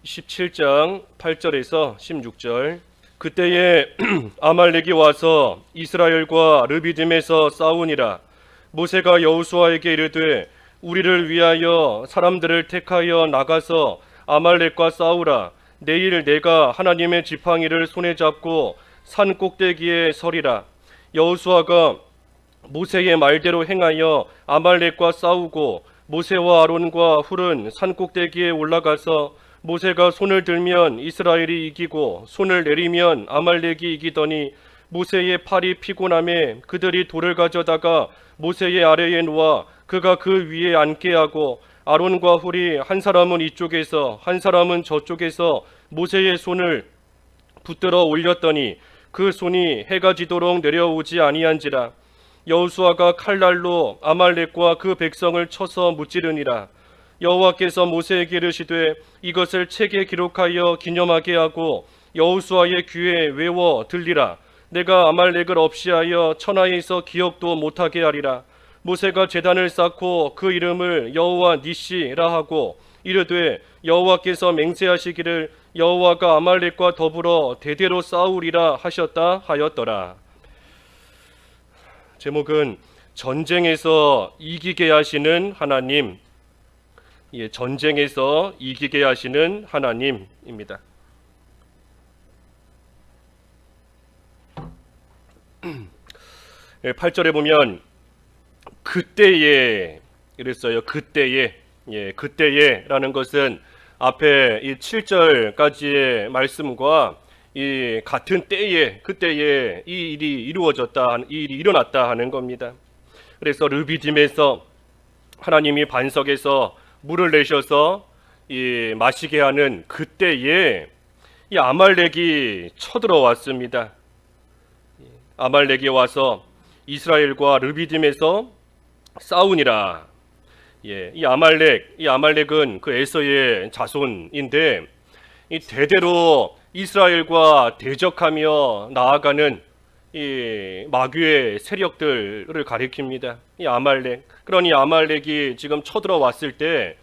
17장 8절에서 16절. 그때에 아말렉이 와서 이스라엘과 르비딤에서 싸우니라. 모세가 여호수아에게 이르되 우리를 위하여 사람들을 택하여 나가서 아말렉과 싸우라. 내일 내가 하나님의 지팡이를 손에 잡고 산 꼭대기에 서리라. 여호수아가 모세의 말대로 행하여 아말렉과 싸우고 모세와 아론과 훌은 산 꼭대기에 올라가서 모세가 손을 들면 이스라엘이 이기고 손을 내리면 아말렉이 이기더니 모세의 팔이 피곤함에 그들이 돌을 가져다가 모세의 아래에 놓아 그가 그 위에 앉게 하고 아론과 훌이 한 사람은 이쪽에서 한 사람은 저쪽에서 모세의 손을 붙들어 올렸더니 그 손이 해가 지도록 내려오지 아니한지라. 여호수아가 칼날로 아말렉과 그 백성을 쳐서 무찌르니라. 여호와께서 모세에게 이르시되 이것을 책에 기록하여 기념하게 하고 여호수아의 귀에 외워 들리라. 내가 아말렉을 없이하여 천하에서 기억도 못하게 하리라. 모세가 제단을 쌓고 그 이름을 여호와 니시라 하고 이르되 여호와께서 맹세하시기를 여호와가 아말렉과 더불어 대대로 싸우리라 하셨다 하였더라. 제목은 전쟁에서 이기게 하시는 하나님. 전쟁에서 이기게 하시는 하나님입니다. 8절에 보면 그때에 이랬어요. 그때에. 그때에라는 것은 앞에 이 7절까지의 말씀과 이 같은 때에 그때에 이 일이 이루어졌다, 이 일이 일어났다 하는 겁니다. 그래서 르비딤에서 하나님이 반석에서 물을 내셔서 이 마시게 하는 그때에 이 아말렉이 쳐들어왔습니다. 아말렉이 와서 이스라엘과 르비딤에서 싸우니라. 이 아말렉은 그 에서의 자손인데 이 대대로 이스라엘과 대적하며 나아가는 이 마귀의 세력들을 가리킵니다. 이 아말렉. 그러니 아말렉이 지금 쳐들어왔을 때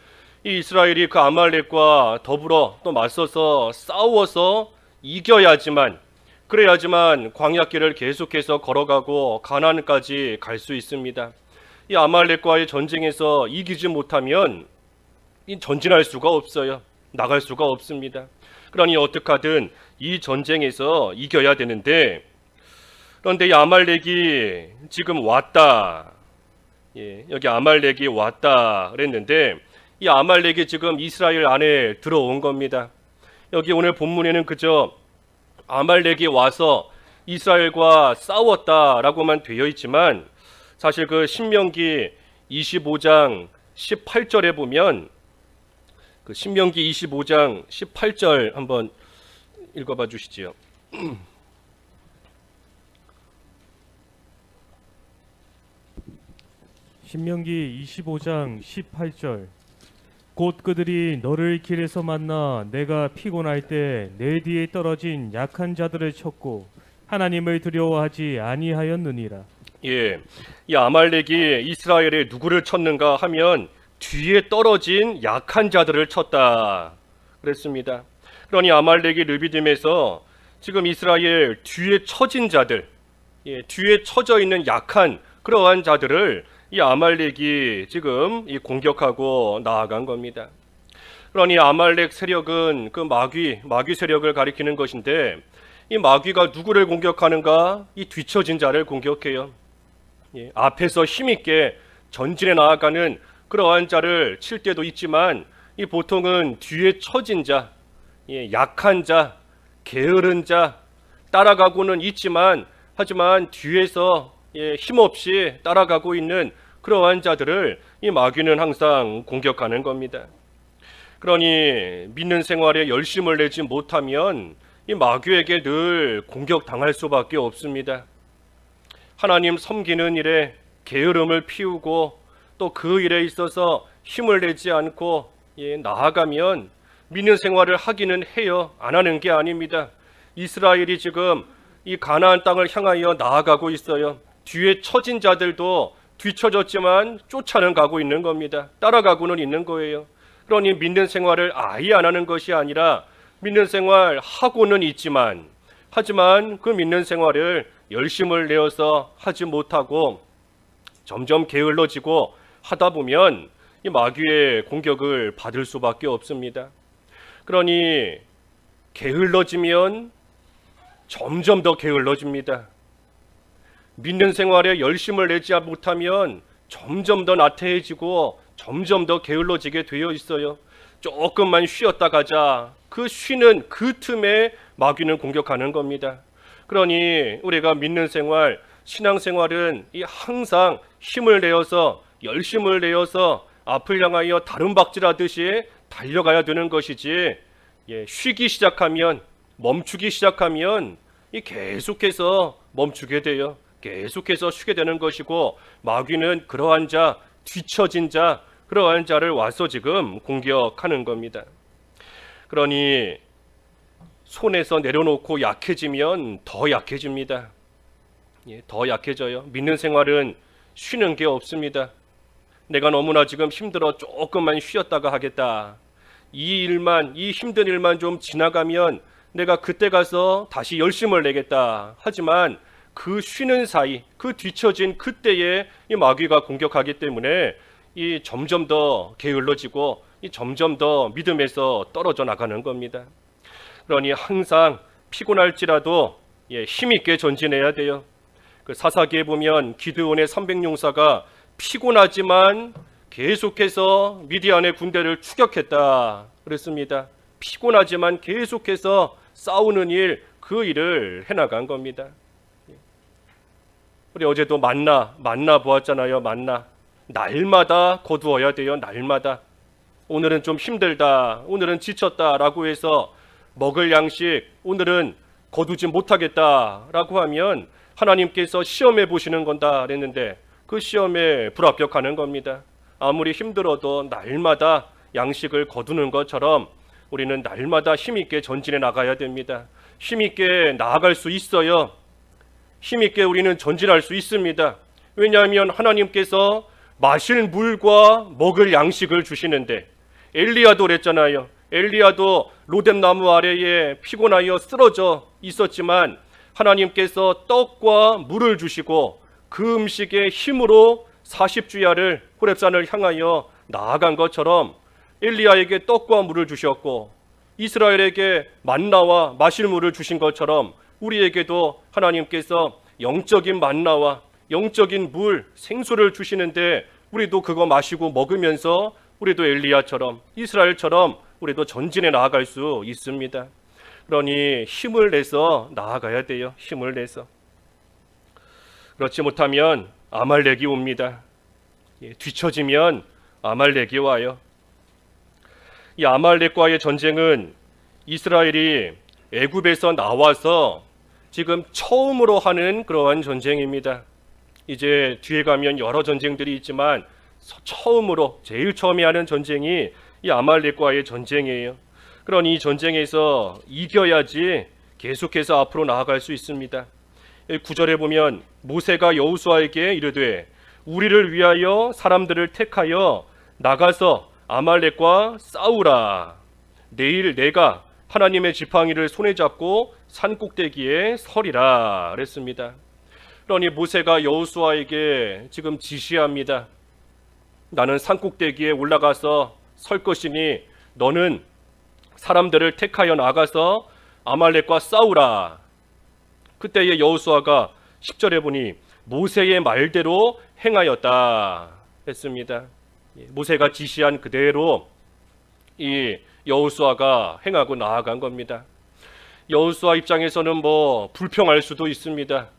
이 이스라엘이 그 아말렉과 더불어 또 맞서서 싸워서 이겨야지만 그래야지만 광야길을 계속해서 걸어가고 가나안까지 갈 수 있습니다. 이 아말렉과의 전쟁에서 이기지 못하면 전진할 수가 없어요. 나갈 수가 없습니다. 그러니 어떻게든 이 전쟁에서 이겨야 되는데 그런데 이 아말렉이 지금 왔다. 여기 아말렉이 왔다 그랬는데 이 아말렉이 지금 이스라엘 안에 들어온 겁니다. 여기 오늘 본문에는 그저 아말렉이 와서 이스라엘과 싸웠다라고만 되어 있지만 사실 그 신명기 25장 18절에 보면 그 신명기 25장 18절 한번 읽어봐 주시지요. 신명기 25장 18절. 곧 그들이 너를 길에서 만나 내가 피곤할 때 내 뒤에 떨어진 약한 자들을 쳤고 하나님을 두려워하지 아니하였느니라. 이 아말렉이 이스라엘에 누구를 쳤는가 하면 뒤에 떨어진 약한 자들을 쳤다 그랬습니다. 그러니 아말렉이 르비딤에서 지금 이스라엘 뒤에 처진 자들, 뒤에 처져 있는 약한 그러한 자들을 이 아말렉이 지금 공격하고 나아간 겁니다. 그러니 아말렉 세력은 그 마귀 세력을 가리키는 것인데 이 마귀가 누구를 공격하는가? 이 뒤처진 자를 공격해요. 앞에서 힘있게 전진해 나아가는 그러한 자를 칠 때도 있지만 이 보통은 뒤에 처진 자, 약한 자, 게으른 자 따라가고는 있지만 하지만 뒤에서 힘없이 따라가고 있는 그러한 자들을 이 마귀는 항상 공격하는 겁니다. 그러니 믿는 생활에 열심을 내지 못하면 이 마귀에게 늘 공격당할 수밖에 없습니다. 하나님 섬기는 일에 게으름을 피우고 또 그 일에 있어서 힘을 내지 않고 나아가면 믿는 생활을 하기는 해요. 안 하는 게 아닙니다. 이스라엘이 지금 이 가나안 땅을 향하여 나아가고 있어요. 뒤에 처진 자들도 뒤처졌지만 쫓아는 가고 있는 겁니다. 따라가고는 있는 거예요. 그러니 믿는 생활을 아예 안 하는 것이 아니라 믿는 생활 하고는 있지만 하지만 그 믿는 생활을 열심을 내어서 하지 못하고 점점 게을러지고 하다 보면 이 마귀의 공격을 받을 수밖에 없습니다. 그러니 게을러지면 점점 더 게을러집니다. 믿는 생활에 열심을 내지 못하면 점점 더 나태해지고 점점 더 게을러지게 되어 있어요. 조금만 쉬었다 가자. 그 쉬는 그 틈에 마귀는 공격하는 겁니다. 그러니 우리가 믿는 생활, 신앙생활은 이 항상 힘을 내어서 열심을 내어서 앞을 향하여 다름박질하듯이 달려가야 되는 것이지 쉬기 시작하면 멈추기 시작하면 이 계속해서 멈추게 돼요. 계속해서 쉬게 되는 것이고 마귀는 그러한 자, 뒤처진 자, 그러한 자를 와서 지금 공격하는 겁니다. 그러니 손에서 내려놓고 약해지면 더 약해집니다. 더 약해져요. 믿는 생활은 쉬는 게 없습니다. 내가 너무나 지금 힘들어 조금만 쉬었다가 하겠다. 이 힘든 일만 좀 지나가면 내가 그때 가서 다시 열심을 내겠다. 하지만 그 쉬는 사이, 그 뒤처진 그때에 이 마귀가 공격하기 때문에 이 점점 더 게을러지고 이 점점 더 믿음에서 떨어져 나가는 겁니다. 그러니 항상 피곤할지라도 힘있게 전진해야 돼요. 그 사사기에 보면 기드온의 300용사가 피곤하지만 계속해서 미디안의 군대를 추격했다 그랬습니다. 피곤하지만 계속해서 싸우는 일, 그 일을 해나간 겁니다. 우리 어제도 만나 보았잖아요. 만나 날마다 거두어야 돼요. 날마다. 오늘은 좀 힘들다, 오늘은 지쳤다 라고 해서 먹을 양식 오늘은 거두지 못하겠다 라고 하면 하나님께서 시험해 보시는 건다 그랬는데 그 시험에 불합격하는 겁니다. 아무리 힘들어도 날마다 양식을 거두는 것처럼 우리는 날마다 힘있게 전진해 나가야 됩니다. 힘있게 나아갈 수 있어요. 힘있게 우리는 전진할 수 있습니다. 왜냐하면 하나님께서 마실 물과 먹을 양식을 주시는데 엘리야도 그랬잖아요. 엘리야도 로뎀나무 아래에 피곤하여 쓰러져 있었지만 하나님께서 떡과 물을 주시고 그 음식의 힘으로 40주야를 호렙산을 향하여 나아간 것처럼 엘리야에게 떡과 물을 주셨고 이스라엘에게 만나와 마실 물을 주신 것처럼 우리에게도 하나님께서 영적인 만나와 영적인 물, 생수를 주시는데 우리도 그거 마시고 먹으면서 우리도 엘리야처럼 이스라엘처럼 우리도 전진해 나아갈 수 있습니다. 그러니 힘을 내서 나아가야 돼요. 힘을 내서. 그렇지 못하면 아말렉이 옵니다. 뒤처지면 아말렉이 와요. 이 아말렉과의 전쟁은 이스라엘이 애굽에서 나와서 지금 처음으로 하는 그러한 전쟁입니다. 이제 뒤에 가면 여러 전쟁들이 있지만 처음으로 제일 처음에 하는 전쟁이 이 아말렉과의 전쟁이에요. 그러니 이 전쟁에서 이겨야지 계속해서 앞으로 나아갈 수 있습니다. 9절에 보면 모세가 여호수아에게 이르되 우리를 위하여 사람들을 택하여 나가서 아말렉과 싸우라. 내일 내가 하나님의 지팡이를 손에 잡고 산 꼭대기에 서리라 그랬습니다. 그러니 모세가 여호수아에게 지금 지시합니다. 나는 산 꼭대기에 올라가서 설 것이니 너는 사람들을 택하여 나가서 아말렉과 싸우라. 그때에 여호수아가 10절에 보니 모세의 말대로 행하였다 했습니다. 모세가 지시한 그대로 이 여호수아가 행하고 나아간 겁니다. 여호수아 입장에서는 뭐 불평할 수도 있습니다.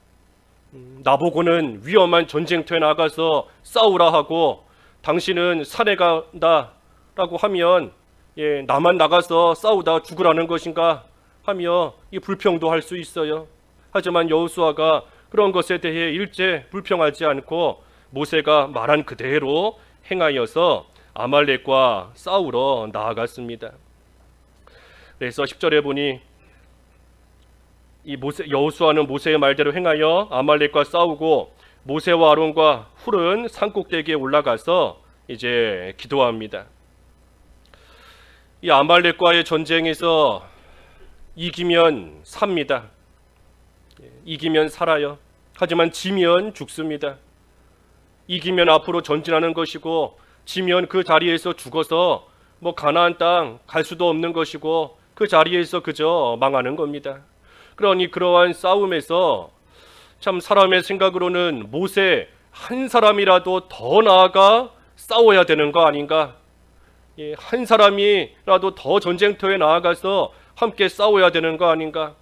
나보고는 위험한 전쟁터에 나가서 싸우라 하고 당신은 산에 간다 라고 하면 나만 나가서 싸우다 죽으라는 것인가 하며 이 불평도 할 수 있어요. 하지만 여호수아가 그런 것에 대해 일체 불평하지 않고 모세가 말한 그대로 행하여서 아말렉과 싸우러 나아갔습니다. 그래서 10절에 보니 여호수아는 모세의 말대로 행하여 아말렉과 싸우고 모세와 아론과 훌은 산꼭대기에 올라가서 이제 기도합니다. 이 아말렉과의 전쟁에서 이기면 삽니다. 이기면 살아요. 하지만 지면 죽습니다. 이기면 앞으로 전진하는 것이고 지면 그 자리에서 죽어서 가나안 땅 갈 수도 없는 것이고 그 자리에서 그저 망하는 겁니다. 그러니 그러한 싸움에서 참 사람의 생각으로는 모세 한 사람이라도 더 나아가 싸워야 되는 거 아닌가? 한 사람이라도 더 전쟁터에 나아가서 함께 싸워야 되는 거 아닌가?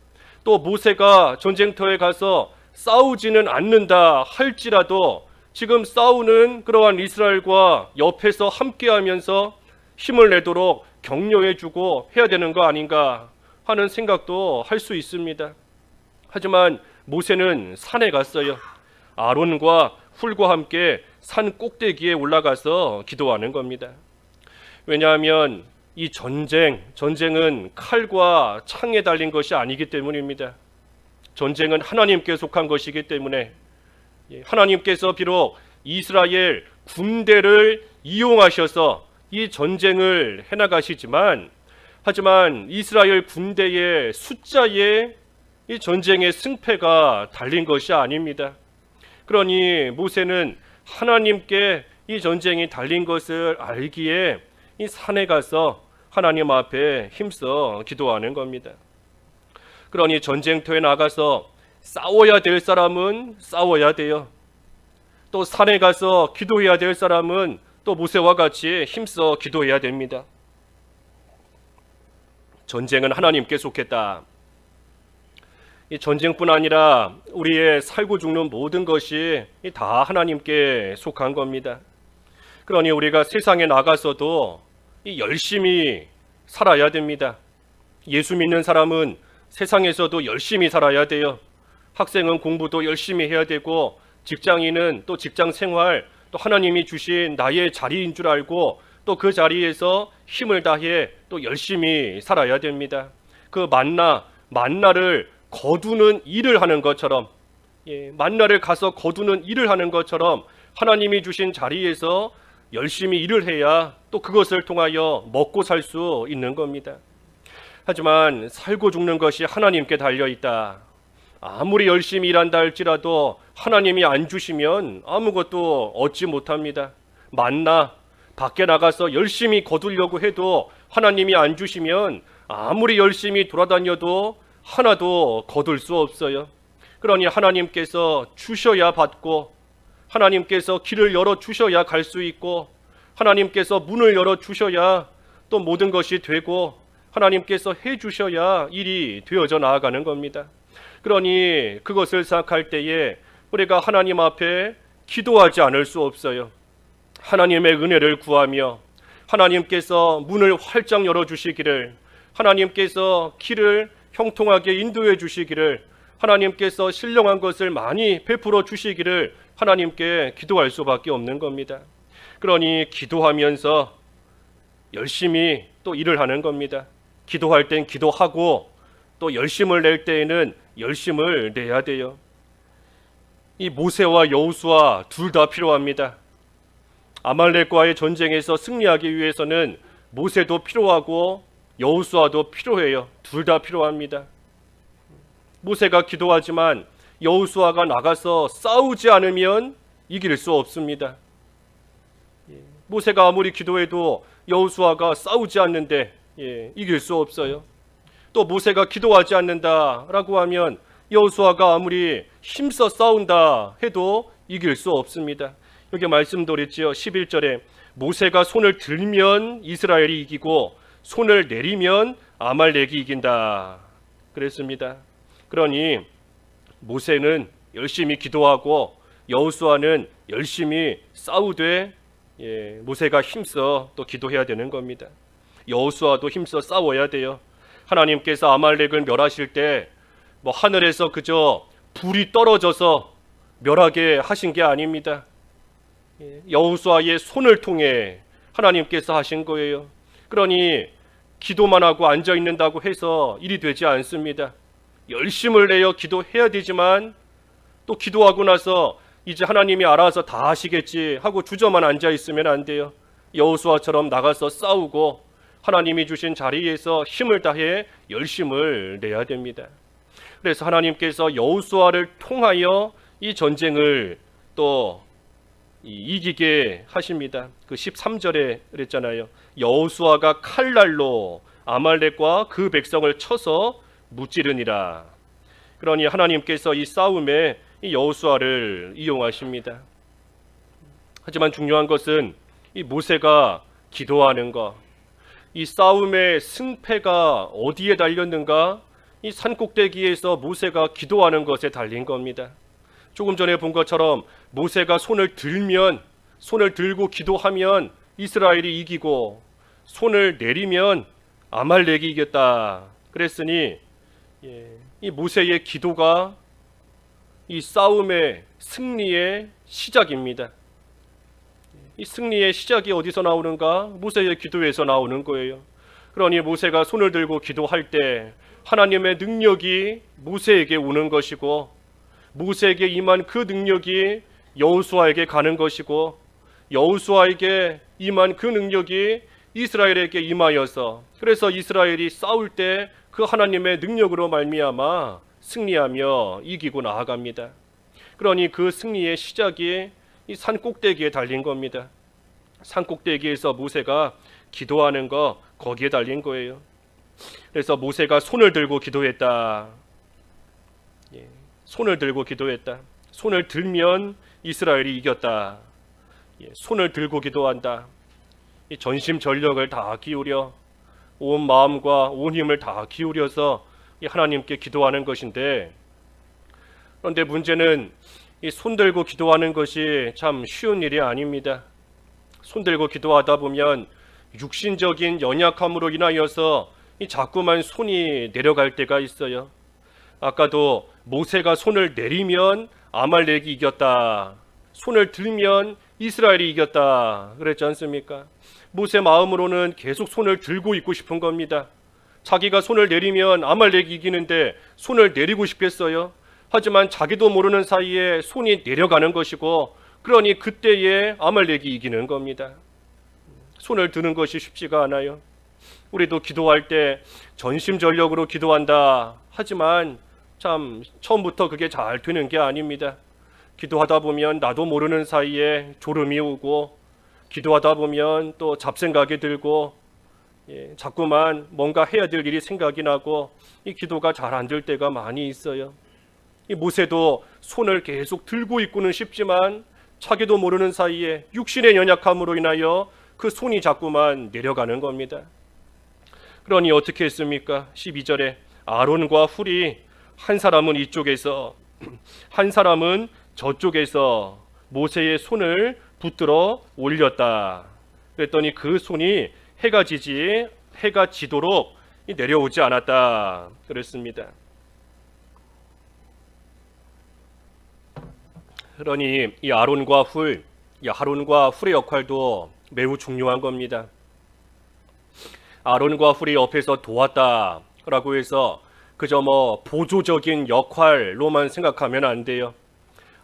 또 모세가 전쟁터에 가서 싸우지는 않는다 할지라도 지금 싸우는 그러한 이스라엘과 옆에서 함께하면서 힘을 내도록 격려해주고 해야 되는 거 아닌가 하는 생각도 할 수 있습니다. 하지만 모세는 산에 갔어요. 아론과 훌과 함께 산 꼭대기에 올라가서 기도하는 겁니다. 왜냐하면 이 전쟁은 칼과 창에 달린 것이 아니기 때문입니다. 전쟁은 하나님께 속한 것이기 때문에 하나님께서 비록 이스라엘 군대를 이용하셔서 이 전쟁을 해나가시지만 하지만 이스라엘 군대의 숫자에 이 전쟁의 승패가 달린 것이 아닙니다. 그러니 모세는 하나님께 이 전쟁이 달린 것을 알기에 이 산에 가서 하나님 앞에 힘써 기도하는 겁니다. 그러니 전쟁터에 나가서 싸워야 될 사람은 싸워야 돼요. 또 산에 가서 기도해야 될 사람은 또 모세와 같이 힘써 기도해야 됩니다. 전쟁은 하나님께 속했다. 이 전쟁뿐 아니라 우리의 살고 죽는 모든 것이 다 하나님께 속한 겁니다. 그러니 우리가 세상에 나가서도 열심히 살아야 됩니다. 예수 믿는 사람은 세상에서도 열심히 살아야 돼요. 학생은 공부도 열심히 해야 되고 직장인은 또 직장 생활 또 하나님이 주신 나의 자리인 줄 알고 또 그 자리에서 힘을 다해 또 열심히 살아야 됩니다. 그 만나를 거두는 일을 하는 것처럼 만나를 가서 거두는 일을 하는 것처럼 하나님이 주신 자리에서 열심히 일을 해야 또 그것을 통하여 먹고 살 수 있는 겁니다. 하지만 살고 죽는 것이 하나님께 달려있다. 아무리 열심히 일한다 할지라도 하나님이 안 주시면 아무것도 얻지 못합니다. 밖에 나가서 열심히 거두려고 해도 하나님이 안 주시면 아무리 열심히 돌아다녀도 하나도 거둘 수 없어요. 그러니 하나님께서 주셔야 받고 하나님께서 길을 열어주셔야 갈 수 있고 하나님께서 문을 열어주셔야 또 모든 것이 되고 하나님께서 해주셔야 일이 되어져 나아가는 겁니다. 그러니 그것을 생각할 때에 우리가 하나님 앞에 기도하지 않을 수 없어요. 하나님의 은혜를 구하며 하나님께서 문을 활짝 열어주시기를 하나님께서 길을 형통하게 인도해 주시기를 하나님께서 신령한 것을 많이 베풀어 주시기를 하나님께 기도할 수밖에 없는 겁니다. 그러니 기도하면서 열심히 또 일을 하는 겁니다. 기도할 땐 기도하고 또 열심을 낼 때에는 열심을 내야 돼요. 이 모세와 여호수아 둘 다 필요합니다. 아말렉과의 전쟁에서 승리하기 위해서는 모세도 필요하고 여호수아도 필요해요. 둘 다 필요합니다. 모세가 기도하지만 여호수아가 나가서 싸우지 않으면 이길 수 없습니다. 모세가 아무리 기도해도 여호수아가 싸우지 않는데 이길 수 없어요. 또 모세가 기도하지 않는다라고 하면 여호수아가 아무리 힘써 싸운다 해도 이길 수 없습니다. 여기 말씀드렸지요. 11절에 모세가 손을 들면 이스라엘이 이기고 손을 내리면 아말렉이 이긴다 그랬습니다. 그러니 모세는 열심히 기도하고 여호수아는 열심히 싸우되 모세가 힘써 또 기도해야 되는 겁니다. 여호수아도 힘써 싸워야 돼요. 하나님께서 아말렉을 멸하실 때 하늘에서 그저 불이 떨어져서 멸하게 하신 게 아닙니다. 여호수아의 손을 통해 하나님께서 하신 거예요. 그러니 기도만 하고 앉아 있는다고 해서 일이 되지 않습니다. 열심을 내어 기도해야 되지만 또 기도하고 나서 이제 하나님이 알아서 다 하시겠지 하고 주저만 앉아 있으면 안 돼요. 여호수아처럼 나가서 싸우고 하나님이 주신 자리에서 힘을 다해 열심을 내야 됩니다. 그래서 하나님께서 여호수아를 통하여 이 전쟁을 또 이기게 하십니다. 그 13절에 그랬잖아요. 여호수아가 칼날로 아말렉과 그 백성을 쳐서 무찌르니라. 그러니 하나님께서 이 싸움에 이 여호수아를 이용하십니다. 하지만 중요한 것은 이 모세가 기도하는 것, 이 싸움의 승패가 어디에 달렸는가? 이 산꼭대기에서 모세가 기도하는 것에 달린 겁니다. 조금 전에 본 것처럼 모세가 손을 들고 기도하면 이스라엘이 이기고, 손을 내리면 아말렉이 이겼다 그랬으니 이 모세의 기도가 이 싸움의 승리의 시작입니다. 이 승리의 시작이 어디서 나오는가? 모세의 기도에서 나오는 거예요. 그러니 모세가 손을 들고 기도할 때 하나님의 능력이 모세에게 오는 것이고, 모세에게 임한 그 능력이 여호수아에게 가는 것이고, 여호수아에게 임한 그 능력이 이스라엘에게 임하여서, 그래서 이스라엘이 싸울 때 그 하나님의 능력으로 말미암아 승리하며 이기고 나아갑니다. 그러니 그 승리의 시작이 이 산꼭대기에 달린 겁니다. 산꼭대기에서 모세가 기도하는 거, 거기에 달린 거예요. 그래서 모세가 손을 들고 기도했다. 손을 들고 기도했다. 손을 들면 이스라엘이 이겼다. 손을 들고 기도한다. 이 전심전력을 다 기울여, 온 마음과 온 힘을 다 기울여서 이 하나님께 기도하는 것인데, 그런데 문제는 이 손 들고 기도하는 것이 참 쉬운 일이 아닙니다. 손 들고 기도하다 보면 육신적인 연약함으로 인하여서 이 자꾸만 손이 내려갈 때가 있어요. 아까도 모세가 손을 내리면 아말렉이 이겼다, 손을 들면 이스라엘이 이겼다 그랬지 않습니까? 모세 마음으로는 계속 손을 들고 있고 싶은 겁니다. 자기가 손을 내리면 아말렉이 이기는데 손을 내리고 싶겠어요? 하지만 자기도 모르는 사이에 손이 내려가는 것이고, 그러니 그때에 아말렉이 이기는 겁니다. 손을 드는 것이 쉽지가 않아요. 우리도 기도할 때 전심전력으로 기도한다 하지만 참 처음부터 그게 잘 되는 게 아닙니다. 기도하다 보면 나도 모르는 사이에 졸음이 오고, 기도하다 보면 또 잡생각이 들고, 자꾸만 뭔가 해야 될 일이 생각이 나고, 이 기도가 잘 안 될 때가 많이 있어요. 이 모세도 손을 계속 들고 있고는 싶지만 자기도 모르는 사이에 육신의 연약함으로 인하여 그 손이 자꾸만 내려가는 겁니다. 그러니 어떻게 했습니까? 12절에 아론과 훌이 한 사람은 이쪽에서 한 사람은 저쪽에서 모세의 손을 붙들어 올렸다. 그랬더니 그 손이 해가 지도록 내려오지 않았다 그랬습니다. 그러니 이 아론과 훌의 역할도 매우 중요한 겁니다. 아론과 훌이 옆에서 도왔다라고 해서 그저 보조적인 역할로만 생각하면 안 돼요.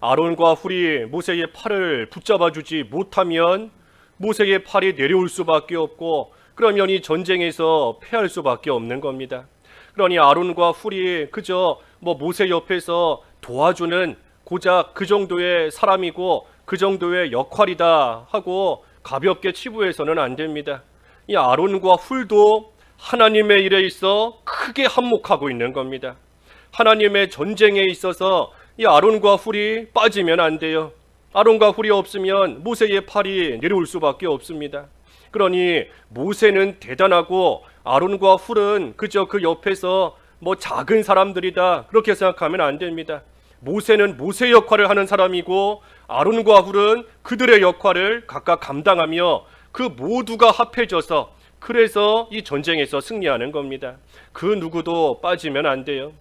아론과 훌이 모세의 팔을 붙잡아 주지 못하면 모세의 팔이 내려올 수밖에 없고, 그러면 이 전쟁에서 패할 수밖에 없는 겁니다. 그러니 아론과 훌이 그저 모세 옆에서 도와주는 고작 그 정도의 사람이고 그 정도의 역할이다 하고 가볍게 치부해서는 안 됩니다. 이 아론과 훌도 하나님의 일에 있어 크게 한몫하고 있는 겁니다. 하나님의 전쟁에 있어서 이 아론과 훌이 빠지면 안 돼요. 아론과 훌이 없으면 모세의 팔이 내려올 수밖에 없습니다. 그러니 모세는 대단하고 아론과 훌은 그저 그 옆에서 작은 사람들이다 그렇게 생각하면 안 됩니다. 모세는 모세 역할을 하는 사람이고 아론과 훌은 그들의 역할을 각각 감당하며 그 모두가 합해져서 그래서 이 전쟁에서 승리하는 겁니다. 그 누구도 빠지면 안 돼요.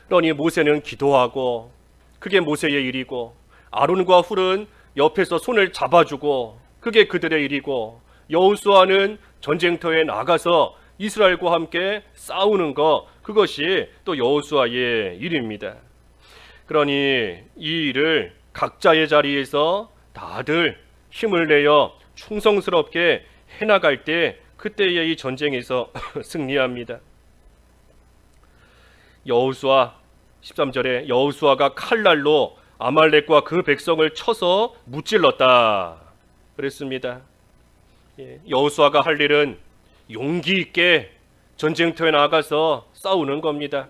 그러니 모세는 기도하고 그게 모세의 일이고, 아론과 훌은 옆에서 손을 잡아주고 그게 그들의 일이고, 여호수아는 전쟁터에 나가서 이스라엘과 함께 싸우는 것, 그것이 또 여호수아의 일입니다. 그러니 이 일을 각자의 자리에서 다들 힘을 내어 충성스럽게 해나갈 때 그때의 이 전쟁에서 승리합니다. 여호수아 13절에 여호수아가 칼날로 아말렉과 그 백성을 쳐서 무찔렀다 그랬습니다. 여호수아가 할 일은 용기 있게 전쟁터에 나가서 싸우는 겁니다.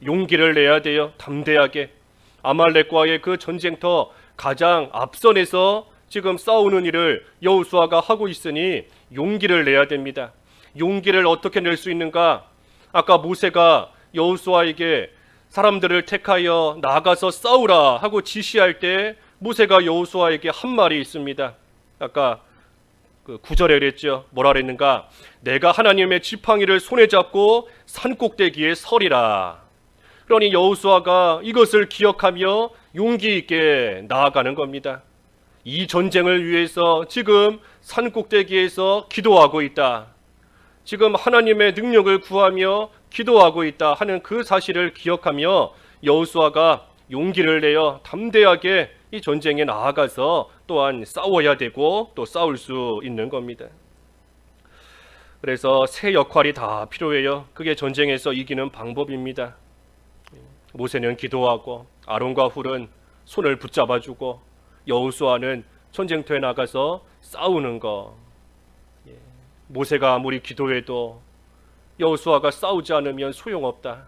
용기를 내야 돼요. 담대하게 아말렉과의 그 전쟁터 가장 앞선에서 지금 싸우는 일을 여호수아가 하고 있으니 용기를 내야 됩니다. 용기를 어떻게 낼 수 있는가? 아까 모세가 여호수아에게 사람들을 택하여 나가서 싸우라 하고 지시할 때 모세가 여호수아에게 한 말이 있습니다. 아까 그 9절에 그랬죠. 뭐라 그랬는가? 내가 하나님의 지팡이를 손에 잡고 산꼭대기에 서리라. 그러니 여호수아가 이것을 기억하며 용기 있게 나아가는 겁니다. 이 전쟁을 위해서 지금 산꼭대기에서 기도하고 있다. 지금 하나님의 능력을 구하며 기도하고 있다 하는 그 사실을 기억하며 여호수아가 용기를 내어 담대하게 이 전쟁에 나아가서 또한 싸워야 되고 또 싸울 수 있는 겁니다. 그래서 세 역할이 다 필요해요. 그게 전쟁에서 이기는 방법입니다. 모세는 기도하고 아론과 훌은 손을 붙잡아주고 여호수아는 전쟁터에 나가서 싸우는 거. 모세가 아무리 기도해도 여호수아가 싸우지 않으면 소용없다.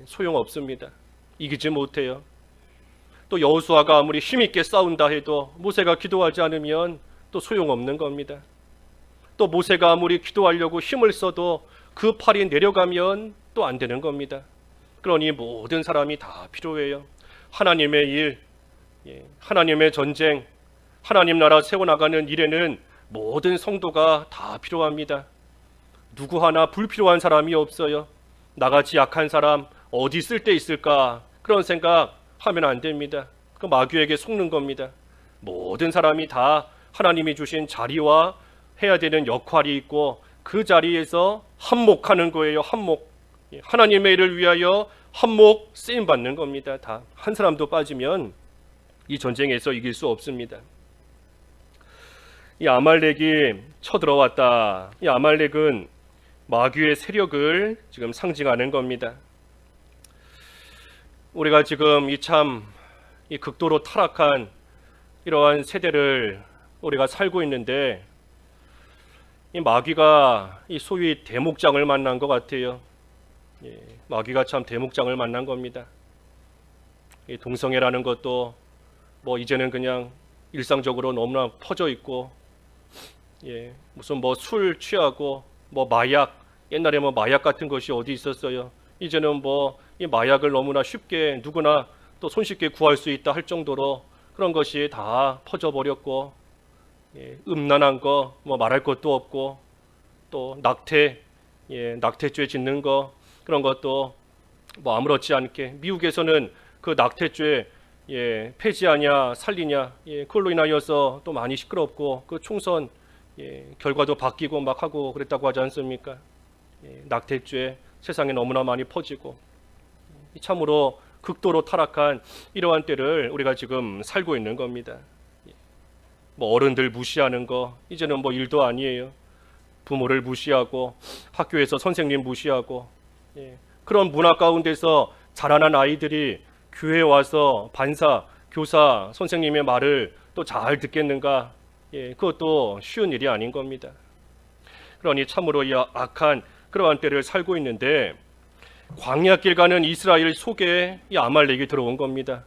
소용없습니다. 이기지 못해요. 또 여호수아가 아무리 힘있게 싸운다 해도 모세가 기도하지 않으면 또 소용없는 겁니다. 또 모세가 아무리 기도하려고 힘을 써도 그 팔이 내려가면 또 안 되는 겁니다. 그러니 모든 사람이 다 필요해요. 하나님의 일, 하나님의 전쟁, 하나님 나라 세워나가는 일에는 모든 성도가 다 필요합니다. 누구 하나 불필요한 사람이 없어요. 나같이 약한 사람 어디 쓸 데 있을까? 그런 생각하면 안 됩니다. 그 마귀에게 속는 겁니다. 모든 사람이 다 하나님이 주신 자리와 해야 되는 역할이 있고 그 자리에서 한몫하는 거예요. 한몫. 하나님의 일을 위하여 한몫 쓰임 받는 겁니다. 다 한 사람도 빠지면 이 전쟁에서 이길 수 없습니다. 이 아말렉이 쳐들어왔다. 이 아말렉은 마귀의 세력을 지금 상징하는 겁니다. 우리가 지금 이 극도로 타락한 이러한 세대를 우리가 살고 있는데 이 마귀가 이 소위 대목장을 만난 것 같아요. 마귀가 참 대목장을 만난 겁니다. 이 동성애라는 것도 뭐 이제는 그냥 일상적으로 너무나 퍼져 있고, 무슨 뭐 술 취하고 뭐 마약, 옛날에 뭐 마약 같은 것이 어디 있었어요. 이제는 뭐 이 마약을 너무나 쉽게 누구나 또 손쉽게 구할 수 있다 할 정도로 그런 것이 다 퍼져 버렸고, 음란한 거 뭐 말할 것도 없고, 또 낙태죄 짓는 거 그런 것도 뭐 아무렇지 않게 미국에서는 그 낙태죄 폐지하냐 살리냐 그걸로 인하여서 또 많이 시끄럽고 그 총선 결과도 바뀌고 막 하고 그랬다고 하지 않습니까? 낙태죄 세상에 너무나 많이 퍼지고 참으로 극도로 타락한 이러한 때를 우리가 지금 살고 있는 겁니다. 뭐 어른들 무시하는 거 이제는 뭐 일도 아니에요. 부모를 무시하고 학교에서 선생님 무시하고 그런 문화 가운데서 자라난 아이들이 교회에 와서 반사, 교사, 선생님의 말을 또 잘 듣겠는가? 그것도 쉬운 일이 아닌 겁니다. 그러니 참으로 이 악한 그러한 때를 살고 있는데 광야길 가는 이스라엘 속에 이 아말렉이 들어온 겁니다.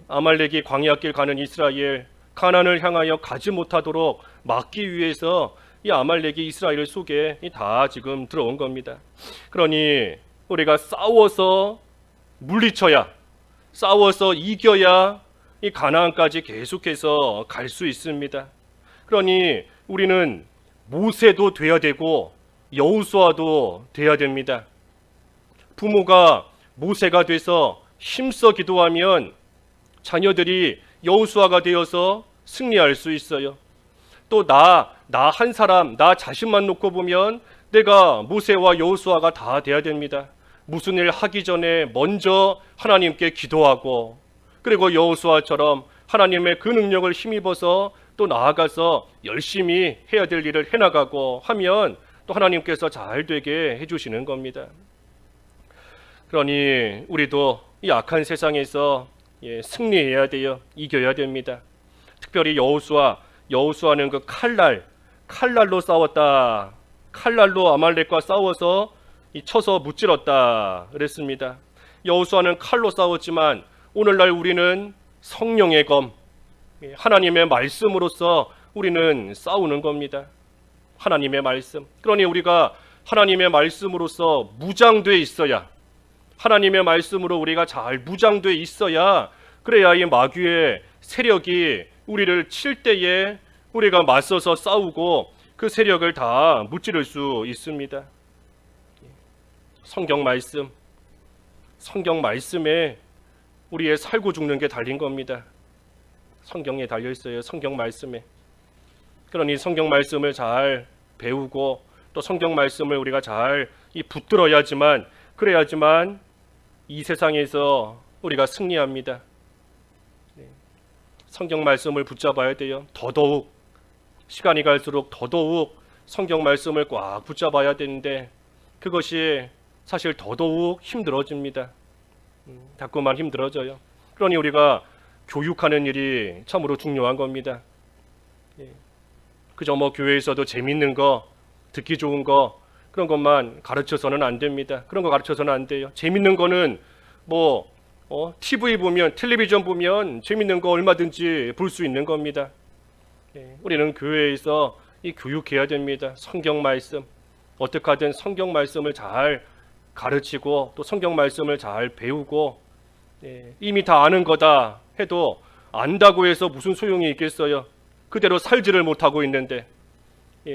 아말렉이 광야길 가는 이스라엘 가나안을 향하여 가지 못하도록 막기 위해서 이 아말렉이 이스라엘 속에 다 지금 들어온 겁니다. 그러니 우리가 싸워서 물리쳐야, 싸워서 이겨야 이 가나안까지 계속해서 갈 수 있습니다. 그러니 우리는 모세도 돼야 되고 여호수아도 돼야 됩니다. 부모가 모세가 돼서 힘써 기도하면 자녀들이 여호수아가 되어서 승리할 수 있어요. 또 나 한 사람, 나 자신만 놓고 보면 내가 모세와 여호수아가 다 돼야 됩니다. 무슨 일 하기 전에 먼저 하나님께 기도하고, 그리고 여호수아처럼 하나님의 그 능력을 힘입어서 또 나아가서 열심히 해야 될 일을 해나가고 하면 또 하나님께서 잘 되게 해주시는 겁니다. 그러니 우리도 이 악한 세상에서 승리해야 돼요. 이겨야 됩니다. 특별히 여호수아는 그 칼날로 싸웠다. 칼날로 아말렉과 싸워서 쳐서 무찔렀다 그랬습니다. 여호수아는 칼로 싸웠지만 오늘날 우리는 성령의 검, 하나님의 말씀으로서 우리는 싸우는 겁니다. 하나님의 말씀. 그러니 우리가 하나님의 말씀으로서 무장돼 있어야, 하나님의 말씀으로 우리가 잘 무장돼 있어야, 그래야 이 마귀의 세력이 우리를 칠 때에 우리가 맞서서 싸우고 그 세력을 다 무찌를 수 있습니다. 성경 말씀에 우리의 살고 죽는 게 달린 겁니다. 성경에 달려 있어요. 성경 말씀에. 그러니 성경 말씀을 잘 배우고 또 성경 말씀을 우리가 잘 붙들어야지만, 그래야지만 이 세상에서 우리가 승리합니다. 성경 말씀을 붙잡아야 돼요. 더더욱 시간이 갈수록 더더욱 성경 말씀을 꽉 붙잡아야 되는데 그것이 사실 더더욱 힘들어집니다. 자꾸만 힘들어져요. 그러니 우리가 교육하는 일이 참으로 중요한 겁니다. 그저 교회에서도 재밌는 거, 듣기 좋은 거, 그런 것만 가르쳐서는 안 됩니다. 그런 거 가르쳐서는 안 돼요. 재밌는 거는 텔레비전 보면 재밌는 거 얼마든지 볼 수 있는 겁니다. 우리는 교회에서 교육해야 됩니다. 성경 말씀, 어떻게 하든 성경 말씀을 잘 가르치고 또 성경 말씀을 잘 배우고, 이미 다 아는 거다 해도 안다고 해서 무슨 소용이 있겠어요. 그대로 살지를 못하고 있는데,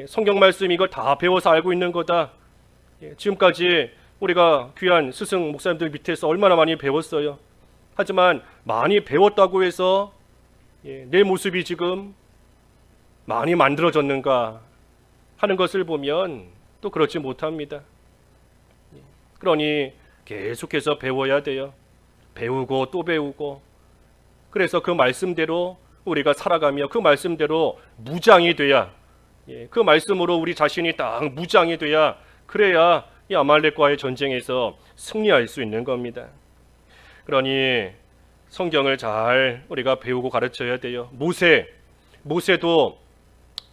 성경 말씀 이걸 다 배워서 알고 있는 거다. 지금까지 우리가 귀한 스승 목사님들 밑에서 얼마나 많이 배웠어요. 하지만 많이 배웠다고 해서 내 모습이 지금 많이 만들어졌는가 하는 것을 보면 또 그렇지 못합니다. 그러니 계속해서 배워야 돼요. 배우고 또 배우고. 그래서 그 말씀대로 우리가 살아가며 그 말씀대로 무장이 돼야, 그 말씀으로 우리 자신이 딱 무장이 돼야, 그래야 이 아말렉과의 전쟁에서 승리할 수 있는 겁니다. 그러니 성경을 잘 우리가 배우고 가르쳐야 돼요. 모세도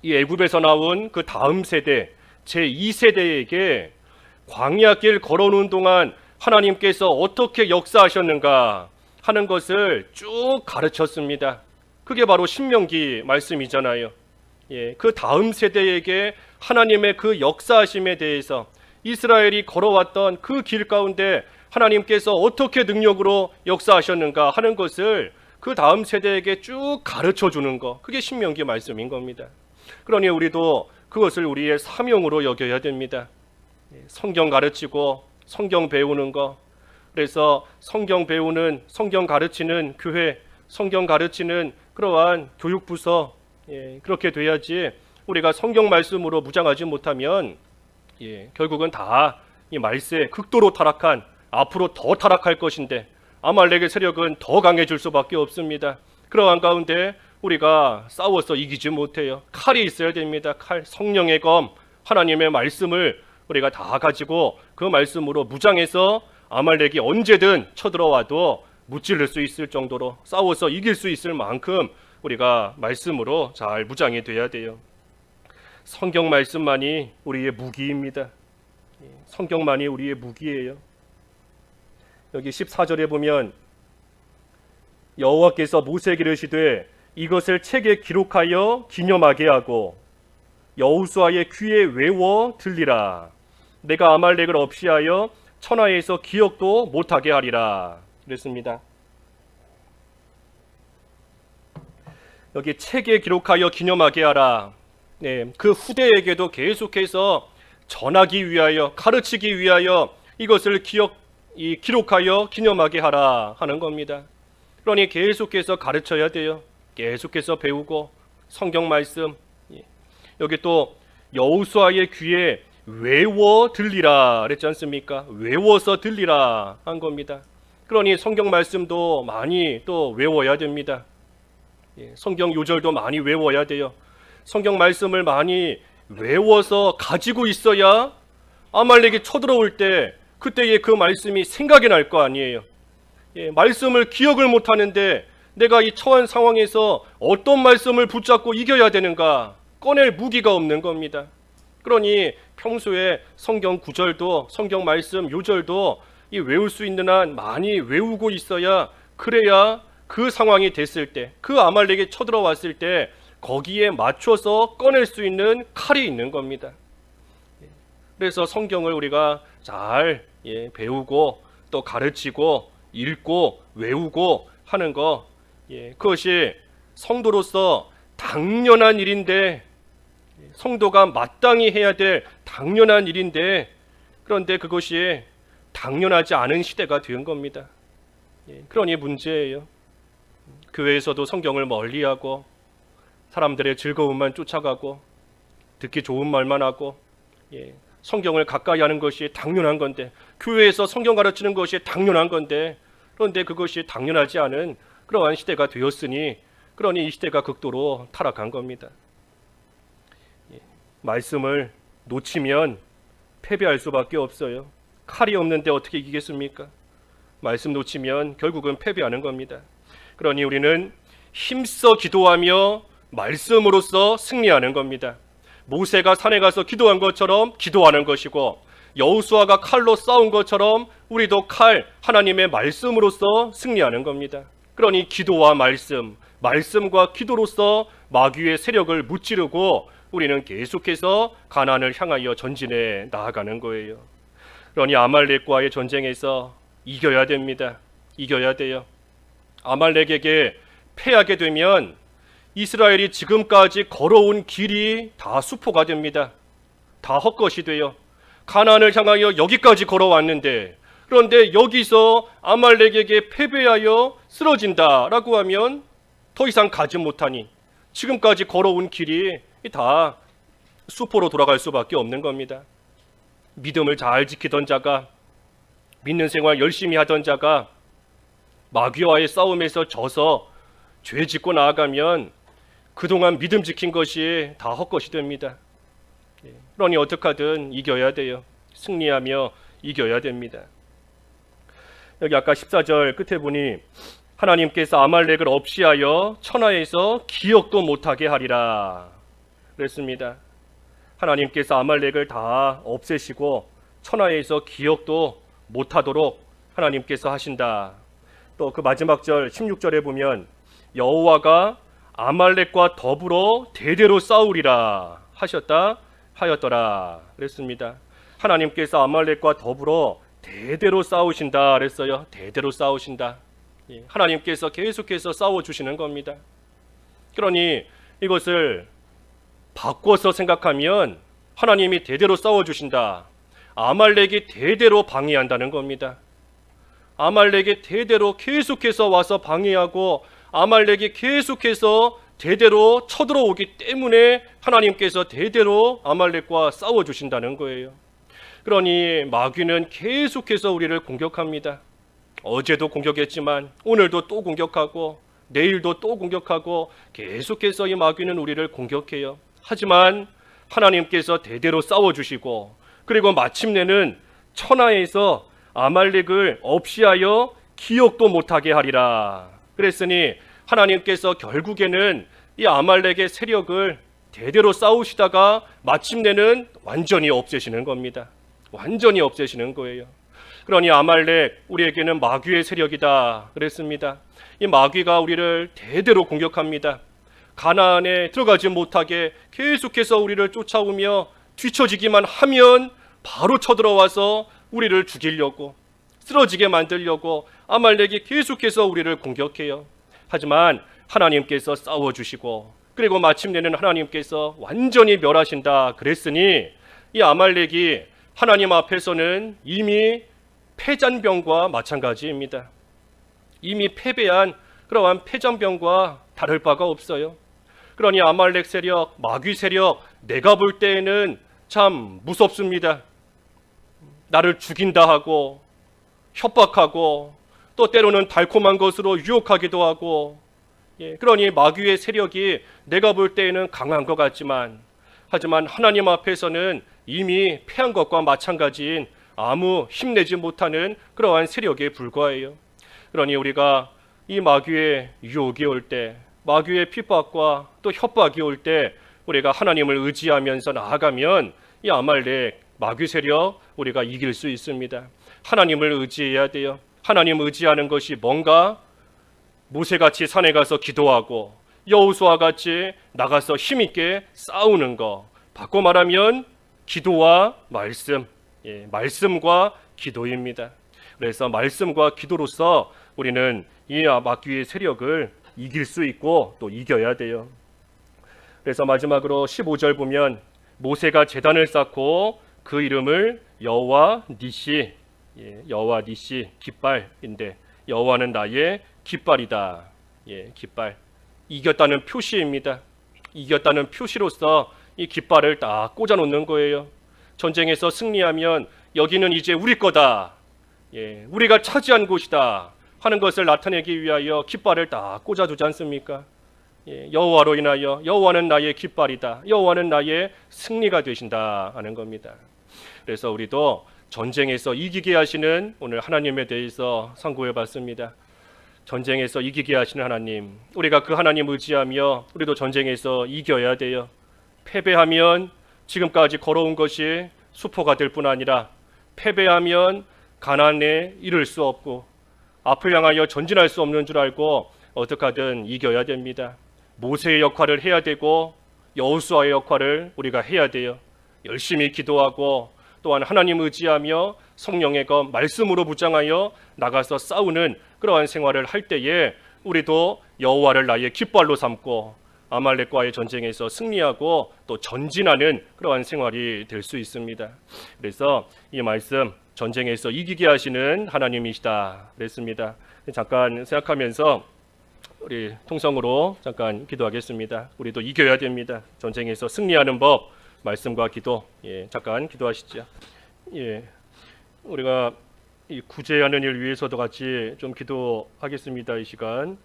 이 애굽에서 나온 그 다음 세대, 제2세대에게 광야길 걸어오는 동안 하나님께서 어떻게 역사하셨는가 하는 것을 쭉 가르쳤습니다. 그게 바로 신명기 말씀이잖아요. 그 다음 세대에게 하나님의 그 역사하심에 대해서, 이스라엘이 걸어왔던 그 길 가운데 하나님께서 어떻게 능력으로 역사하셨는가 하는 것을 그 다음 세대에게 쭉 가르쳐 주는 거, 그게 신명기 말씀인 겁니다. 그러니 우리도 그것을 우리의 사명으로 여겨야 됩니다. 성경 가르치고 성경 배우는 거. 그래서 성경 배우는, 성경 가르치는 교회, 성경 가르치는 그러한 교육부서, 그렇게 돼야지. 우리가 성경 말씀으로 무장하지 못하면 결국은 다 이 말세 극도로 타락한, 앞으로 더 타락할 것인데 아말렉의 세력은 더 강해질 수밖에 없습니다. 그러한 가운데 우리가 싸워서 이기지 못해요. 칼이 있어야 됩니다. 칼, 성령의 검, 하나님의 말씀을 우리가 다 가지고 그 말씀으로 무장해서 아말렉이 언제든 쳐들어와도 무찌를 수 있을 정도로 싸워서 이길 수 있을 만큼 우리가 말씀으로 잘 무장이 돼야 돼요. 성경 말씀만이 우리의 무기입니다. 성경만이 우리의 무기예요. 여기 14절에 보면 여호와께서 모세에게 이르시되 이것을 책에 기록하여 기념하게 하고 여호수아의 귀에 외워 들리라. 내가 아말렉을 없이하여 천하에서 기억도 못하게 하리라. 그랬습니다. 여기 책에 기록하여 기념하게 하라. 그 후대에게도 계속해서 전하기 위하여, 가르치기 위하여 이것을 기록하여 기념하게 하라 하는 겁니다. 그러니 계속해서 가르쳐야 돼요. 계속해서 배우고 성경 말씀. 여기 또 여호수아의 귀에 외워 들리라 그랬지 않습니까? 외워서 들리라 한 겁니다. 그러니 성경 말씀도 많이 또 외워야 됩니다. 성경 요절도 많이 외워야 돼요. 성경 말씀을 많이 외워서 가지고 있어야 아말렉이 쳐들어올 때 그때의 그 말씀이 생각이 날 거 아니에요. 말씀을 기억을 못하는데 내가 이 처한 상황에서 어떤 말씀을 붙잡고 이겨야 되는가 꺼낼 무기가 없는 겁니다. 그러니 평소에 성경 구절도 성경 말씀 요절도 이 외울 수 있는 한 많이 외우고 있어야 그래야 그 상황이 됐을 때 그 아말렉이 쳐들어왔을 때 거기에 맞춰서 꺼낼 수 있는 칼이 있는 겁니다. 그래서 성경을 우리가 잘 배우고 또 가르치고 읽고 외우고 하는 거 그것이 성도로서 당연한 일인데 성도가 마땅히 해야 될 당연한 일인데 그런데 그것이 당연하지 않은 시대가 된 겁니다. 그러니 문제예요. 교회에서도 성경을 멀리하고 사람들의 즐거움만 쫓아가고 듣기 좋은 말만 하고 성경을 가까이 하는 것이 당연한 건데 교회에서 성경 가르치는 것이 당연한 건데 그런데 그것이 당연하지 않은 그러한 시대가 되었으니 그러니 이 시대가 극도로 타락한 겁니다. 말씀을 놓치면 패배할 수밖에 없어요. 칼이 없는데 어떻게 이기겠습니까? 말씀 놓치면 결국은 패배하는 겁니다. 그러니 우리는 힘써 기도하며 말씀으로써 승리하는 겁니다. 모세가 산에 가서 기도한 것처럼 기도하는 것이고 여호수아가 칼로 싸운 것처럼 우리도 하나님의 말씀으로써 승리하는 겁니다. 그러니 기도와 말씀과 기도로서 마귀의 세력을 무찌르고 우리는 계속해서 가나안을 향하여 전진해 나아가는 거예요. 그러니 아말렉과의 전쟁에서 이겨야 됩니다. 이겨야 돼요. 아말렉에게 패하게 되면 이스라엘이 지금까지 걸어온 길이 다 수포가 됩니다. 다 헛것이 돼요. 가나안을 향하여 여기까지 걸어왔는데 그런데 여기서 아말렉에게 패배하여 쓰러진다라고 하면 더 이상 가지 못하니 지금까지 걸어온 길이 다 수포로 돌아갈 수밖에 없는 겁니다. 믿음을 잘 지키던 자가 믿는 생활 열심히 하던 자가 마귀와의 싸움에서 져서 죄 짓고 나아가면 그동안 믿음 지킨 것이 다 헛것이 됩니다. 그러니 어떻게 하든 이겨야 돼요. 승리하며 이겨야 됩니다. 여기 아까 14절 끝에 보니 하나님께서 아말렉을 없이하여 천하에서 기억도 못하게 하리라 그랬습니다. 하나님께서 아말렉을 다 없애시고 천하에서 기억도 못하도록 하나님께서 하신다. 또 그 마지막 절 16절에 보면 여호와가 아말렉과 더불어 대대로 싸우리라 하였더라 그랬습니다. 하나님께서 아말렉과 더불어 대대로 싸우신다 그랬어요. 대대로 싸우신다. 하나님께서 계속해서 싸워주시는 겁니다. 그러니 이것을 바꿔서 생각하면 하나님이 대대로 싸워주신다. 아말렉이 대대로 방해한다는 겁니다. 아말렉이 대대로 계속해서 와서 방해하고 아말렉이 계속해서 대대로 쳐들어오기 때문에 하나님께서 대대로 아말렉과 싸워주신다는 거예요. 그러니 마귀는 계속해서 우리를 공격합니다. 어제도 공격했지만 오늘도 또 공격하고 내일도 또 공격하고 계속해서 이 마귀는 우리를 공격해요. 하지만 하나님께서 대대로 싸워주시고 그리고 마침내는 천하에서 아말렉을 없이하여 기억도 못하게 하리라 그랬으니 하나님께서 결국에는 이 아말렉의 세력을 대대로 싸우시다가 마침내는 완전히 없애시는 겁니다. 완전히 없애시는 거예요. 그러니 아말렉 우리에게는 마귀의 세력이다 그랬습니다. 이 마귀가 우리를 대대로 공격합니다. 가나안에 들어가지 못하게 계속해서 우리를 쫓아오며 뒤처지기만 하면 바로 쳐들어와서 우리를 죽이려고 쓰러지게 만들려고 아말렉이 계속해서 우리를 공격해요. 하지만 하나님께서 싸워주시고 그리고 마침내는 하나님께서 완전히 멸하신다 그랬으니 이 아말렉이 하나님 앞에서는 이미 패잔병과 마찬가지입니다. 이미 패배한 그러한 패잔병과 다를 바가 없어요. 그러니 아말렉 세력, 마귀 세력 내가 볼 때에는 참 무섭습니다. 나를 죽인다 하고 협박하고 또 때로는 달콤한 것으로 유혹하기도 하고 그러니 마귀의 세력이 내가 볼 때에는 강한 것 같지만, 하지만 하나님 앞에서는 이미 패한 것과 마찬가지인 아무 힘내지 못하는 그러한 세력에 불과해요. 그러니 우리가 이 마귀의 유혹이 올 때, 마귀의 핍박과 또 협박이 올 때 우리가 하나님을 의지하면서 나아가면 이 아말렉 마귀 세력 우리가 이길 수 있습니다. 하나님을 의지해야 돼요. 하나님 의지하는 것이 뭔가? 모세같이 산에 가서 기도하고 여호수아 같이 나가서 힘있게 싸우는 거. 바꿔 말하면 기도와 말씀, 말씀과 기도입니다. 그래서 말씀과 기도로서 우리는 이 마귀의 세력을 이길 수 있고 또 이겨야 돼요. 그래서 마지막으로 15절 보면 모세가 제단을 쌓고 그 이름을 여호와 니시, 여호와 니시 깃발인데, 여호와는 나의 깃발이다. 깃발. 이겼다는 표시입니다. 이겼다는 표시로서 이 깃발을 딱 꽂아 놓는 거예요. 전쟁에서 승리하면 여기는 이제 우리 거다, 우리가 차지한 곳이다 하는 것을 나타내기 위하여 깃발을 딱 꽂아두지 않습니까? 여호와로 인하여 여호와는 나의 깃발이다, 여호와는 나의 승리가 되신다 하는 겁니다. 그래서 우리도 전쟁에서 이기게 하시는 오늘 하나님에 대해서 상고해 봤습니다. 전쟁에서 이기게 하시는 하나님, 우리가 그 하나님 의지하며 우리도 전쟁에서 이겨야 돼요. 패배하면 지금까지 걸어온 것이 수포가 될 뿐 아니라 패배하면 가나안에 이를 수 없고 앞을 향하여 전진할 수 없는 줄 알고 어떻게 하든 이겨야 됩니다. 모세의 역할을 해야 되고 여호수아의 역할을 우리가 해야 돼요. 열심히 기도하고 또한 하나님 의지하며 성령의 것 말씀으로 무장하여 나가서 싸우는 그러한 생활을 할 때에 우리도 여호와를 나의 깃발로 삼고 아말렉과의 전쟁에서 승리하고 또 전진하는 그러한 생활이 될 수 있습니다. 그래서 이 말씀, 전쟁에서 이기게 하시는 하나님이시다 그랬습니다. 잠깐 생각하면서 우리 통성으로 잠깐 기도하겠습니다. 우리도 이겨야 됩니다. 전쟁에서 승리하는 법, 말씀과 기도. 잠깐 기도하시죠. 우리가 이 구제하는 일 위해서도 같이 좀 기도하겠습니다. 이 시간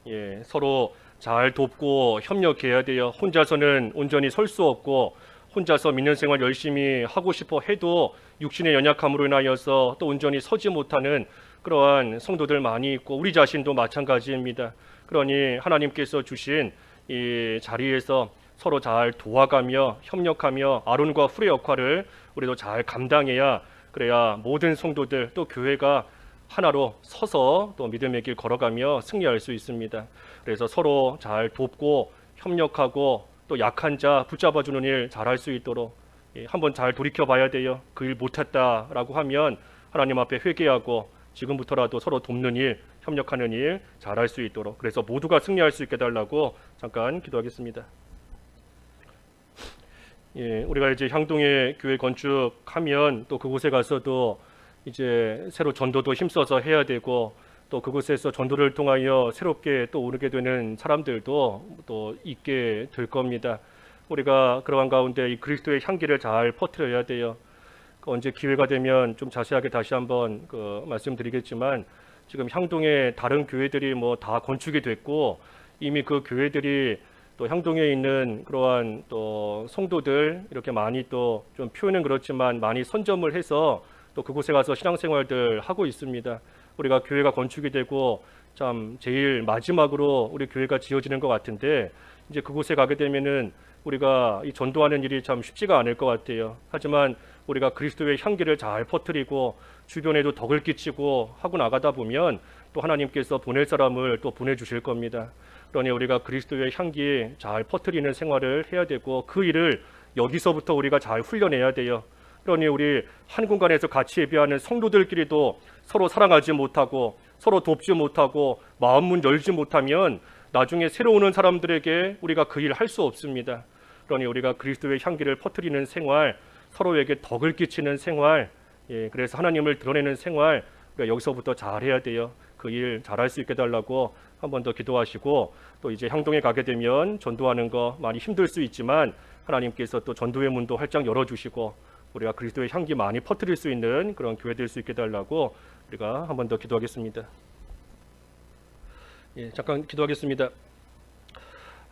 서로 잘 돕고 협력해야 돼요. 혼자서는 온전히 설 수 없고 혼자서 믿는 생활 열심히 하고 싶어 해도 육신의 연약함으로 인하여서 또 온전히 서지 못하는 그러한 성도들 많이 있고 우리 자신도 마찬가지입니다. 그러니 하나님께서 주신 이 자리에서 서로 잘 도와가며 협력하며 아론과 훌의 역할을 우리도 잘 감당해야, 그래야 모든 성도들 또 교회가 하나로 서서 또 믿음의 길 걸어가며 승리할 수 있습니다. 그래서 서로 잘 돕고 협력하고 또 약한 자 붙잡아주는 일 잘할 수 있도록 한번 잘 돌이켜봐야 돼요. 그 일 못했다라고 하면 하나님 앞에 회개하고 지금부터라도 서로 돕는 일, 협력하는 일 잘할 수 있도록, 그래서 모두가 승리할 수 있게 해달라고 잠깐 기도하겠습니다. 우리가 이제 향동에 교회 건축하면 또 그곳에 가서도 이제 새로 전도도 힘써서 해야 되고 또 그곳에서 전도를 통하여 새롭게 또 오르게 되는 사람들도 또 있게 될 겁니다. 우리가 그러한 가운데 이 그리스도의 향기를 잘 퍼뜨려야 돼요. 언제 기회가 되면 좀 자세하게 다시 한번 말씀드리겠지만, 지금 향동에 다른 교회들이 뭐 다 건축이 됐고 이미 그 교회들이 또 향동에 있는 그러한 또 성도들 이렇게 많이 또 좀 표현은 그렇지만 많이 선점을 해서 또 그곳에 가서 신앙생활들 하고 있습니다. 우리가 교회가 건축이 되고 참 제일 마지막으로 우리 교회가 지어지는 것 같은데, 이제 그곳에 가게 되면은 우리가 이 전도하는 일이 참 쉽지가 않을 것 같아요. 하지만 우리가 그리스도의 향기를 잘 퍼뜨리고 주변에도 덕을 끼치고 하고 나가다 보면 또 하나님께서 보낼 사람을 또 보내주실 겁니다. 그러니 우리가 그리스도의 향기 잘 퍼뜨리는 생활을 해야 되고 그 일을 여기서부터 우리가 잘 훈련해야 돼요. 그러니 우리 한 공간에서 같이 예배하는 성도들끼리도 서로 사랑하지 못하고 서로 돕지 못하고 마음문 열지 못하면 나중에 새로 오는 사람들에게 우리가 그 일을 할 수 없습니다. 그러니 우리가 그리스도의 향기를 퍼뜨리는 생활, 서로에게 덕을 끼치는 생활, 그래서 하나님을 드러내는 생활, 우리가 여기서부터 잘 해야 돼요. 그 일 잘할 수 있게 해달라고 한 번 더 기도하시고, 또 이제 향동에 가게 되면 전도하는 거 많이 힘들 수 있지만 하나님께서 또 전도의 문도 활짝 열어주시고 우리가 그리스도의 향기 많이 퍼뜨릴 수 있는 그런 교회 될 수 있게 해달라고 우리가 한 번 더 기도하겠습니다. 잠깐 기도하겠습니다.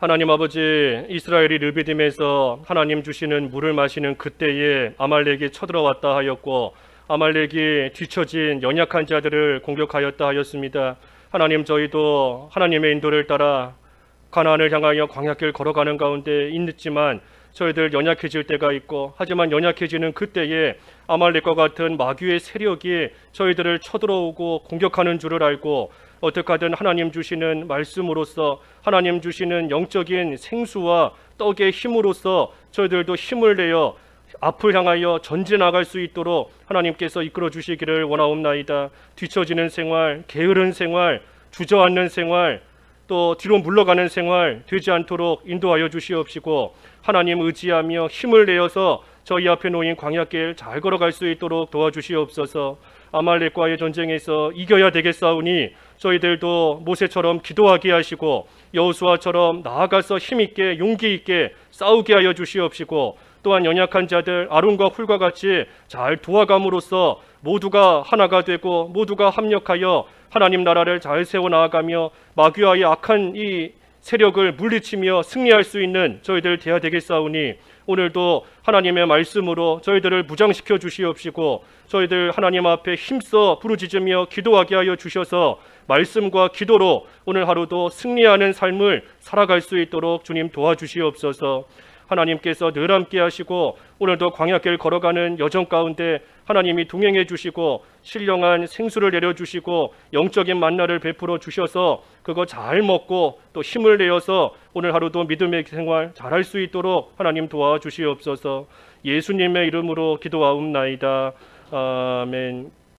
하나님 아버지, 이스라엘이 르비딤에서 하나님 주시는 물을 마시는 그때에 아말렉이 쳐들어왔다 하였고 아말렉이 뒤처진 연약한 자들을 공격하였다 하였습니다. 하나님, 저희도 하나님의 인도를 따라 가나안을 향하여 광야길 걸어가는 가운데 있지만 저희들 연약해질 때가 있고, 하지만 연약해지는 그때에 아말렉과 같은 마귀의 세력이 저희들을 쳐들어오고 공격하는 줄을 알고 어떻게 하든 하나님 주시는 말씀으로써, 하나님 주시는 영적인 생수와 떡의 힘으로써 저희들도 힘을 내어 앞을 향하여 전진나갈 수 있도록 하나님께서 이끌어 주시기를 원하옵나이다. 뒤처지는 생활, 게으른 생활, 주저앉는 생활, 또 뒤로 물러가는 생활 되지 않도록 인도하여 주시옵시고, 하나님 의지하며 힘을 내어서 저희 앞에 놓인 광야길 잘 걸어갈 수 있도록 도와주시옵소서. 아말렉과의 전쟁에서 이겨야 되겠사오니 저희들도 모세처럼 기도하게 하시고 여호수아처럼 나아가서 힘있게 용기 있게 싸우게 하여 주시옵시고, 또한 연약한 자들 아론과 훌과 같이 잘 도와감으로써 모두가 하나가 되고 모두가 합력하여 하나님 나라를 잘 세워나가며 마귀와의 악한 이 세력을 물리치며 승리할 수 있는 저희들 되어야 되겠사오니, 오늘도 하나님의 말씀으로 저희들을 무장시켜 주시옵시고 저희들 하나님 앞에 힘써 부르짖으며 기도하게 하여 주셔서 말씀과 기도로 오늘 하루도 승리하는 삶을 살아갈 수 있도록 주님 도와주시옵소서. 하나님께서 늘 함께 하시고 오늘도 광야길 걸어가는 여정 가운데 하나님이 동행해 주시고 신령한 생수를 내려주시고 영적인 만나를 베풀어 주셔서 그거 잘 먹고 또 힘을 내어서 오늘 하루도 믿음의 생활 잘할 수 있도록 하나님 도와주시옵소서. 예수님의 이름으로 기도하옵나이다. 아멘.